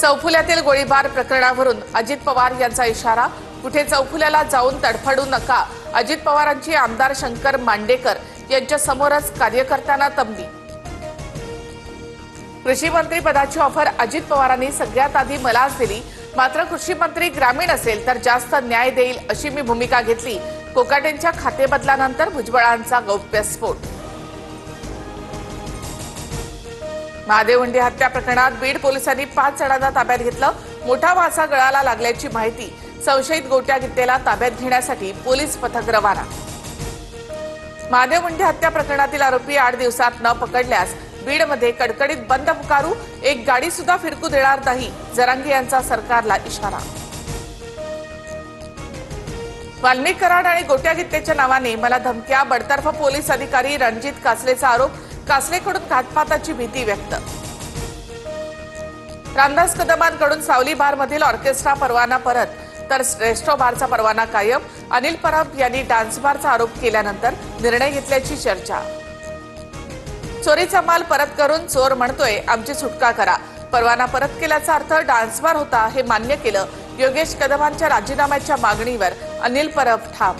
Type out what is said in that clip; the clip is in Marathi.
चौफुल्यातील गोळीबार प्रकरणावरून अजित पवार यांचा इशारा। कुठे चौफुल्याला जाऊन तडफडू नका, अजित पवारांची आमदार शंकर मांडेकर यांच्या समोरच कार्यकर्त्यांना तंबी। कृषी मंत्री पदाची ऑफर अजित पवारांनी सगळ्यात आधी मलाच दिली, मात्र कृषी मंत्री ग्रामीण असेल तर जास्त न्याय देईल अशी मी भूमिका घेतली। कोकाटेंच्या खातेबदलानंतर भुजबळांचा गौप्यस्फोट। महादेवंडी हत्या प्रकरणात बीड पोलिसांनी 5 जणांना ताब्यात घेतलं। मोठा वासा गळाला लागल्याची माहिती, संशयित गोट्या गिट्टेला ताब्यात घेण्यासाठी पोलीस पथक रवाना। महादेवंडी हत्या प्रकरणातील आरोपी 8 दिवसात न पकडल्यास बीडमध्ये कडकडीत बंद पुकारू, एक गाडी सुद्धा फिरकू देणार नाही, जरांगे यांचा सरकारला इशारा। वाल्मिक कराड आणि गोट्या गिट्टेच्या नावाने मला धमक्या, बडतर्फ पोलीस अधिकारी रणजित कासलेचा आरोप, कासलेकडून घातपाताची भीती व्यक्त। रामदास कदमांकडून सावली बारमधील ऑर्केस्ट्रा परवाना परत, तर रेस्टो बारचा परवाना कायम। अनिल परब यांनी डान्स बारचा आरोप केल्यानंतर निर्णय घेतल्याची चर्चा। चोरीचा माल परत करून चोर म्हणतोय आमची सुटका करा, परवाना परत केल्याचा अर्थ डान्स बार होता हे मान्य केलं। योगेश कदमांच्या राजीनाम्याच्या मागणीवर अनिल परब ठाम।